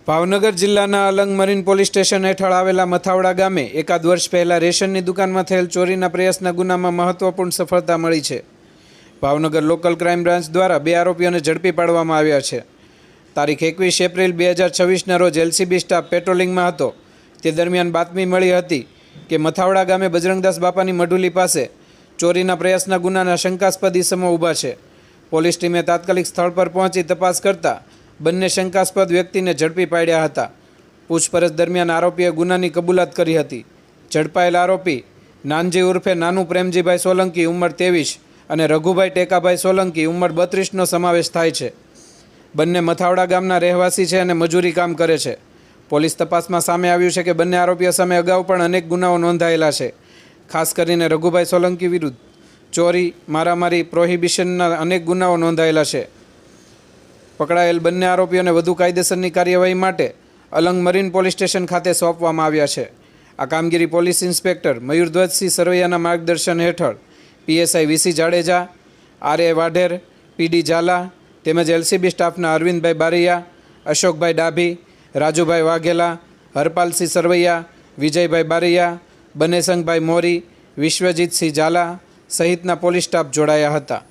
ભાવનગર જિલ્લાના Alang marine police station હેઠળ આવેલા મથાવડા ગામે એકાદ વર્ષ પહેલાં રેશનની દુકાનમાં થયેલ ચોરીના પ્રયાસના ગુનામાં મહત્વપૂર્ણ સફળતા મળી છે। ભાવનગર લોકલ ક્રાઇમ બ્રાન્ચ દ્વારા 2 આરોપીઓને ઝડપી પાડવામાં આવ્યા છે। તારીખ 21 એપ્રિલ 2026ના રોજ એલસીબી સ્ટાફ પેટ્રોલિંગમાં હતો। તે દરમિયાન બાતમી મળી હતી કે મથાવડા ગામે બજરંગદાસ બાપાની મઢુલી પાસે ચોરીના પ્રયાસના ગુનાના શંકાસ્પદ ઇસમો ઊભા છે। પોલીસ ટીમે તાત્કાલિક સ્થળ પર પહોંચી તપાસ કરતા બંને શંકાસ્પદ વ્યક્તિને ઝડપી પાડ્યા હતા। પૂછપરછ દરમિયાન આરોપીએ ગુનાની કબૂલાત કરી હતી। ઝડપાયેલ આરોપી નાનજી ઉર્ફે નાનુ પ્રેમજીભાઈ સોલંકી ઉંમર 23 અને રઘુભાઈ ટેકાભાઈ સોલંકી ઉંમર 32નો સમાવેશ થાય છે। બંને મથાવડા ગામના રહેવાસી છે અને મજૂરી કામ કરે છે। પોલીસ તપાસમાં સામે આવ્યું છે કે બંને આરોપીઓ સામે અગાઉ પણ અનેક ગુનાઓ નોંધાયેલા છે। ખાસ કરીને રઘુભાઈ સોલંકી વિરુદ્ધ ચોરી, મારામારી, પ્રોહિબિશનના અનેક ગુનાઓ નોંધાયેલા છે। પકડાયેલ બંને આરોપીઓને વધુ કાયદેસરની કાર્યવાહી માટે અલંગ મરીન પોલીસ સ્ટેશન ખાતે સોંપવામાં આવ્યા છે। આ કામગીરી પોલીસ ઇન્સ્પેક્ટર મયુરધ્વજસિંહ સરવૈયાના માર્ગદર્શન હેઠળ PSI VC Jadeja, RA Vadher, PD Zala તેમજ એલસીબી સ્ટાફના અરવિંદભાઈ બારૈયા, અશોકભાઈ ડાભી, રાજુભાઈ વાઘેલા, હરપાલસિંહ સરવૈયા, વિજયભાઈ બારૈયા, બનેસંગભાઈ મોરી, વિશ્વજીતસિંહ ઝાલા સહિતના પોલીસ સ્ટાફ જોડાયા હતા।